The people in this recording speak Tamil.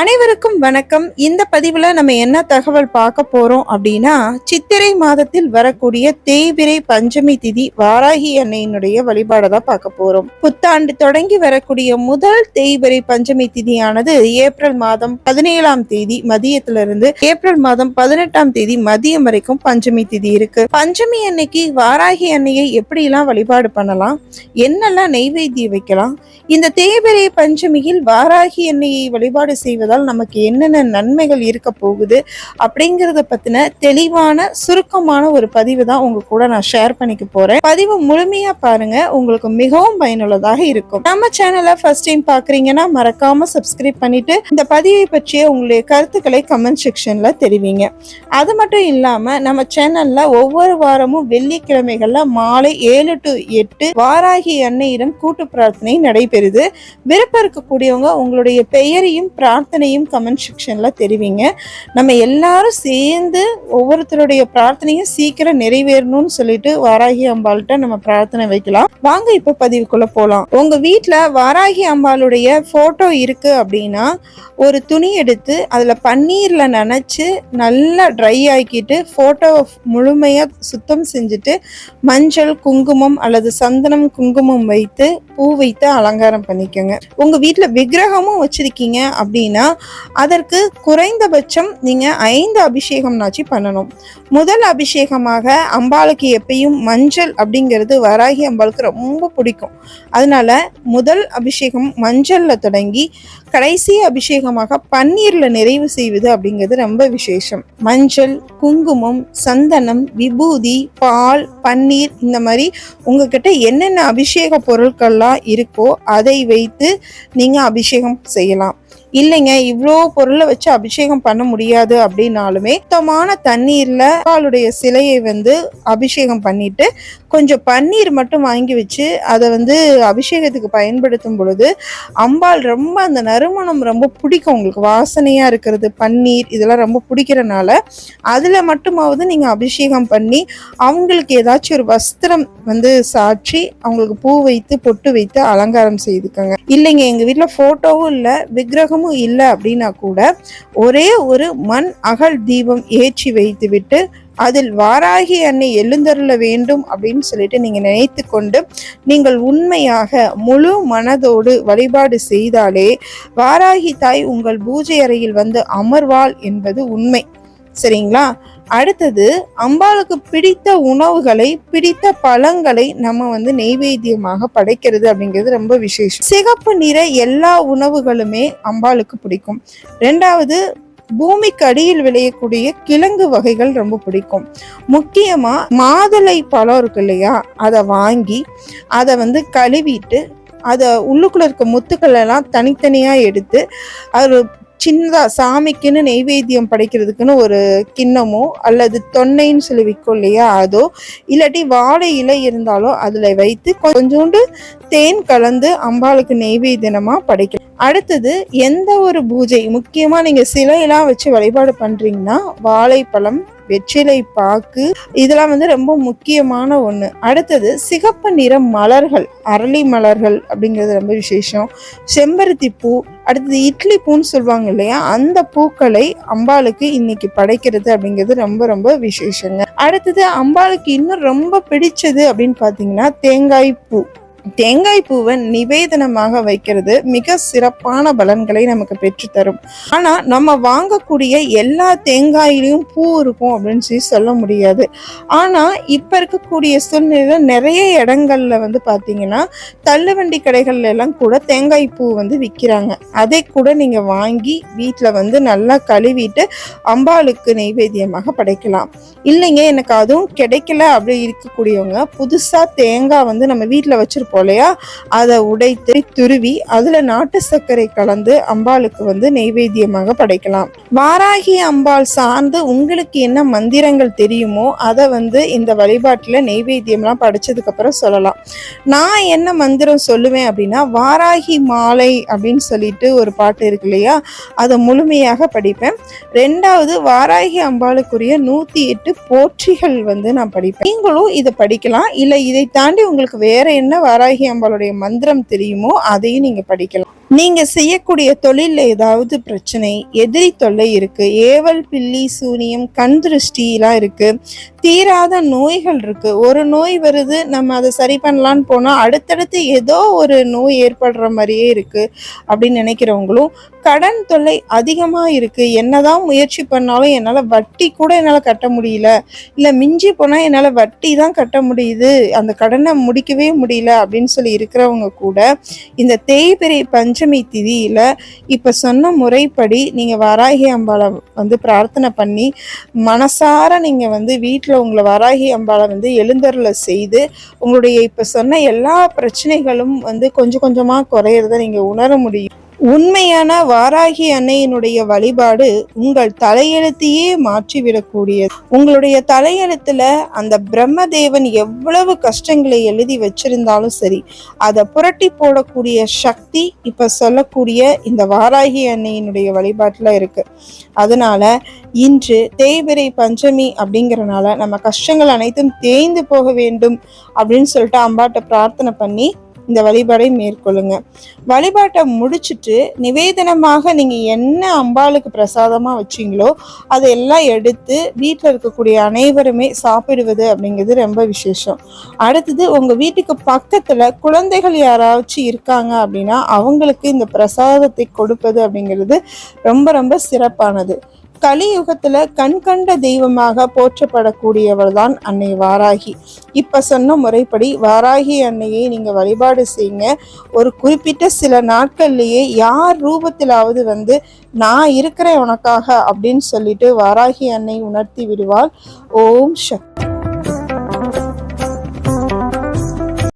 அனைவருக்கும் வணக்கம். இந்த பதிவுல நம்ம என்ன தகவல் பார்க்க போறோம் அப்படின்னா, சித்திரை மாதத்தில் வரக்கூடிய தேய்பிறை பஞ்சமி திதி வாராகி அன்னையினுடைய வழிபாடை தான் பார்க்க போறோம். புத்தாண்டு தொடங்கி வரக்கூடிய முதல் தேய்பிறை பஞ்சமி திதியானது ஏப்ரல் மாதம் 17ஆம் தேதி மதியத்திலிருந்து ஏப்ரல் மாதம் 18ஆம் தேதி மதியம் வரைக்கும் பஞ்சமி திதி இருக்கு. பஞ்சமி அன்னைக்கு வாராகி அன்னையை எப்படிலாம் வழிபாடு பண்ணலாம், என்னெல்லாம் நெய்வேத்தியம் வைக்கலாம், இந்த தேய்பிறை பஞ்சமியில் வாராகி அன்னையை வழிபாடு செய்வதால் நமக்கு என்னென்ன நன்மைகள் இருக்க போகுது அப்படிங்கறத பத்தின தெளிவான சுருக்கமான ஒரு பதிவு தான் உங்க கூட நான் ஷேர் பண்ணிக்க போறேன். பதிவு முழுமையா பாருங்க, உங்களுக்கு மிகவும் பயனுள்ளதாக இருக்கும். நம்ம சேனலை ஃபர்ஸ்ட் டைம் பாக்குறீங்கன்னா மறக்காம சப்ஸ்கிரைப் பண்ணிட்டு இந்த பதிவை பற்றிய உங்களுடைய கருத்துக்களை கமெண்ட் செக்ஷன்ல தெரிவிங்க. அது மட்டும் இல்லாம நம்ம சேனல்ல ஒவ்வொரு வாரமும் வெள்ளிக்கிழமைகள்ல மாலை 7 to 8 வாராகி அன்னையிடம் கூட்டு பிரார்த்தனை நடைபெறுது. விருப்பம் இருக்கக்கூடியவங்க உங்களுடைய பெயரையும் பிரார்த்தனையும் கமெண்ட் செக்ஷன்ல தெரிவிங்க. நம்ம எல்லாரும் சேர்ந்து ஒவ்வொருத்தருடைய பிரார்த்தனையும் சீக்கிரம் நிறைவேறணும்னு சொல்லிட்டு வாராகி அம்பாள்கிட்ட நம்ம பிரார்த்தனை வைக்கலாம். வாங்க இப்ப பதிவுக்குள்ள போலாம். உங்க வீட்டுல வாராகி அம்பாளுடைய போட்டோ இருக்கு அப்படின்னா ஒரு துணி எடுத்து அதுல பன்னீர்ல நனைச்சு நல்லா ட்ரை ஆக்கிட்டு போட்டோ முழுமையா சுத்தம் செஞ்சுட்டு மஞ்சள் குங்குமம் அல்லது சந்தனம் குங்குமம் வைத்து பூ வைத்து அலங்காரம் பண்ணிக்கோங்க. உங்க வீட்டுல விக்கிரகமும் வச்சிருக்கீங்க அப்படின்னா அதற்கு குறைந்தபட்சம் நீங்க 5 அபிஷேகம்னாச்சு பண்ணணும். முதல் அபிஷேகமாக அம்பாளுக்கு எப்பயும் மஞ்சள் அப்படிங்கிறது வராகி அம்பாளுக்கு ரொம்ப பிடிக்கும். அதனால முதல் அபிஷேகம் மஞ்சள்ல தொடங்கி கடைசி அபிஷேகமாக பன்னீர்ல நிறைவு செய்வது அப்படிங்கிறது ரொம்ப விசேஷம். மஞ்சள் குங்குமம் சந்தனம் விபூதி பால் பன்னீர் இந்த மாதிரி உங்ககிட்ட என்னென்ன அபிஷேக பொருட்கள்லாம் இருக்கோ அதை வைத்து நீங்க அபிஷேகம் செய்யலாம். இல்லைங்க இவ்வளோ பொருளை வச்சு அபிஷேகம் பண்ண முடியாது அப்படின்னாலுமே சுத்தமான தண்ணீர்ல அம்பாளுடைய சிலையை அபிஷேகம் பண்ணிட்டு கொஞ்சம் பன்னீர் மட்டும் வாங்கி வச்சு அதை அபிஷேகத்துக்கு பயன்படுத்தும் பொழுது அம்பாள் ரொம்ப அந்த நறுமணம் ரொம்ப பிடிக்கும். உங்களுக்கு வாசனையா இருக்கிறது பன்னீர் இதெல்லாம் ரொம்ப பிடிக்கிறனால அதுல மட்டுமாவது நீங்க அபிஷேகம் பண்ணி அவங்களுக்கு ஏதாச்சும் ஒரு வஸ்திரம் சாட்சி அவங்களுக்கு பூ வைத்து பொட்டு வைத்து அலங்காரம் செய்துக்கங்க. இல்லைங்க எங்க வீட்டுல போட்டோவும் இல்லை விக்கிரகமும் இல்லை அப்படின்னா கூட ஒரே ஒரு மண் அகல் தீபம் ஏற்றி வைத்து விட்டு அதில் வாராகி அன்னை எழுந்தருள வேண்டும் அப்படின்னு சொல்லிட்டு நீங்க நினைத்து கொண்டு நீங்கள் உண்மையாக முழு மனதோடு வழிபாடு செய்தாலே வாராகி தாய் உங்கள் பூஜை அறையில் அமர்வாள் என்பது உண்மை. சரிங்களா? அடுத்தது அம்பாளுக்கு பிடித்த உணவுகளை பிடித்த பழங்களை நம்ம நெய்வேத்தியமாக படைக்கிறது அப்படிங்கிறது ரொம்ப விசேஷம். சிகப்பு நிற எல்லா உணவுகளுமே அம்பாளுக்கு பிடிக்கும். ரெண்டாவது பூமிக்கு அடியில் விளையக்கூடிய கிழங்கு வகைகள் ரொம்ப பிடிக்கும். முக்கியமா மாதுளை பழம் இருக்கு இல்லையா, அதை வாங்கி அதை கழுவிட்டு அதை உள்ளுக்குள்ள இருக்க முத்துக்கள் எல்லாம் தனித்தனியா எடுத்து அது சின்னதா சாமிக்குன்னு நெய்வேத்தியம் படைக்கிறதுக்குன்னு ஒரு கிண்ணமோ அல்லது தொன்னைன்னு சொல்லி விற்கும் இல்லையா, அதோ இல்லாட்டி வாழை இலை இருந்தாலும் அதுல வைத்து கொஞ்சோண்டு தேன் கலந்து அம்பாளுக்கு நெய்வேத்தியமா படைக்கணும். அடுத்தது எந்த ஒரு பூஜை முக்கியமா நீங்க சிலையெல்லாம் வச்சு வழிபாடு பண்றீங்கன்னா வாழைப்பழம் வெற்றிலை பாக்கு இதெல்லாம் ரொம்ப முக்கியமான ஒண்ணு. அடுத்தது சிகப்பு நிற மலர்கள் அரளி மலர்கள் அப்படிங்கிறது ரொம்ப விசேஷம். செம்பருத்தி பூ, அடுத்தது இட்லி பூன்னு சொல்லுவாங்க இல்லையா, அந்த பூக்களை அம்பாளுக்கு இன்னைக்கு படைக்கிறது அப்படிங்கிறது ரொம்ப ரொம்ப விசேஷங்க. அடுத்தது அம்பாளுக்கு இன்னும் ரொம்ப பிடிச்சது அப்படின்னு பாத்தீங்கன்னா தேங்காய் பூ. தேங்காய் பூவை நிவேதனமாக வைக்கிறது மிக சிறப்பான பலன்களை நமக்கு பெற்றுத்தரும். ஆனா நம்ம வாங்கக்கூடிய எல்லா தேங்காயிலையும் பூ இருக்கும் அப்படின்னு சொல்ல முடியாது. ஆனா இப்ப இருக்கக்கூடிய சூழ்நிலையில நிறைய இடங்கள்ல பாத்தீங்கன்னா தள்ளுவண்டி கடைகள்ல எல்லாம் கூட தேங்காய் பூ விற்கிறாங்க. அதை கூட நீங்க வாங்கி வீட்டுல நல்லா கழுவிட்டு அம்பாளுக்கு நெய்வேத்தியமாக படைக்கலாம். இல்லைங்க எனக்கு அதுவும் கிடைக்கல அப்படி இருக்கக்கூடியவங்க புதுசா தேங்காய் நம்ம வீட்டுல வச்சிருப்போம் இல்லையா, அதை உடைத்து துருவி அதுல நாட்டு சர்க்கரை கலந்து அம்பாளுக்கு நெய்வேத்தியமாக படைக்கலாம். வாராகி அம்பாள் சார்ந்து உங்களுக்கு என்ன மந்திரங்கள் தெரியுமோ அதை இந்த வழிபாட்டுல நெய்வேத்தியம்லாம் படைச்சதுக்கு அப்புறம் சொல்லலாம். நான் என்ன மந்திரம் சொல்லுவேன் அப்படின்னா வாராகி மாலை அப்படின்னு சொல்லிட்டு ஒரு பாட்டு இருக்கு இல்லையா, அதை முழுமையாக படிப்பேன். ரெண்டாவது வாராகி அம்பாளுக்குரிய 108 போற்றிகள் நான் படிப்பேன். நீங்களும் இதை படிக்கலாம். இல்ல இதை தாண்டி உங்களுக்கு வேற என்ன வாராகி அம்பாளுடைய மந்திரம் தெரியுமோ அதையும் நீங்க படிக்கலாம். நீங்க செய்யக்கூடிய தொழில்ல ஏதாவது பிரச்சனை, எதிரி தொல்லை இருக்கு, ஏவல் பில்லி சூனியம் கண் திருஷ்டிலாம் இருக்கு, தீராத நோய்கள் இருக்கு. ஒரு நோய் வருது, நம்ம அதை சரி பண்ணலான்னு போனா அடுத்தடுத்து ஏதோ ஒரு நோய் ஏற்படுற மாதிரியே இருக்கு அப்படின்னு நினைக்கிறவங்களும், கடன் தொல்லை அதிகமா இருக்கு, என்னதான் முயற்சி பண்ணாலும் என்னால வட்டி கூட என்னால கட்ட முடியல, இல்ல மிஞ்சி போனா என்னால வட்டி தான் கட்ட முடியுது, அந்த கடனை முடிக்கவே முடியல அப்படின்னு சொல்லி இருக்கிறவங்க கூட இந்த தேய்பிறை பஞ்சமி திதியில இப்ப சொன்ன முறைப்படி நீங்க வராகி அம்பாளை பிரார்த்தனை பண்ணி மனசார நீங்க வீட்டுல உங்களை வராகி அம்பாளை எழுந்தருள செய்து உங்களுடைய இப்ப சொன்ன எல்லா பிரச்சனைகளும் கொஞ்சம் கொஞ்சமா குறையறத நீங்க உணர முடியும். உண்மையான வாராகி அன்னையினுடைய வழிபாடு உங்கள் தலையெழுத்தையே மாற்றிவிடக்கூடியது. உங்களுடைய தலையெழுத்துல அந்த பிரம்மதேவன் எவ்வளவு கஷ்டங்களை எழுதி வச்சிருந்தாலும் சரி, அதை புரட்டி போடக்கூடிய சக்தி இப்ப சொல்லக்கூடிய இந்த வாராகி அன்னையினுடைய வழிபாட்டுல இருக்கு. அதனால இன்று தேய்பிறை பஞ்சமி அப்படிங்கறனால நம்ம கஷ்டங்கள் அனைத்தும் தேய்ந்து போக வேண்டும் அப்படின்னு சொல்லிட்டு அம்பாட்ட பிரார்த்தனை பண்ணி இந்த வழிபாடை மேற்கொள்ளுங்க. வழிபாட்டை முடிச்சுட்டு நிவேதனமாக நீங்க என்ன அம்பாளுக்கு பிரசாதமா வச்சீங்களோ அதையெல்லாம் எடுத்து வீட்டில் இருக்கக்கூடிய அனைவருமே சாப்பிடுவது அப்படிங்கிறது ரொம்ப விசேஷம். அடுத்தது உங்க வீட்டுக்கு பக்கத்துல குழந்தைகள் யாராச்சும் இருக்காங்க அப்படின்னா அவங்களுக்கு இந்த பிரசாதத்தை கொடுப்பது அப்படிங்கிறது ரொம்ப ரொம்ப சிறப்பானது. கலியுகத்துல கண்கண்ட தெய்வமாக போற்றப்படக்கூடியவள் தான் அன்னை வாராகி. இப்ப சொன்ன முறைப்படி வாராகி அன்னையை நீங்க வழிபாடு செய்யுங்க. ஒரு குறிப்பிட்ட சில நாட்கள்லயே யார் ரூபத்திலாவது நான் இருக்கிறேன் உனக்காக அப்படின்னு சொல்லிட்டு வாராகி அன்னை உணர்த்தி விடுவாள். ஓம் சக்தி.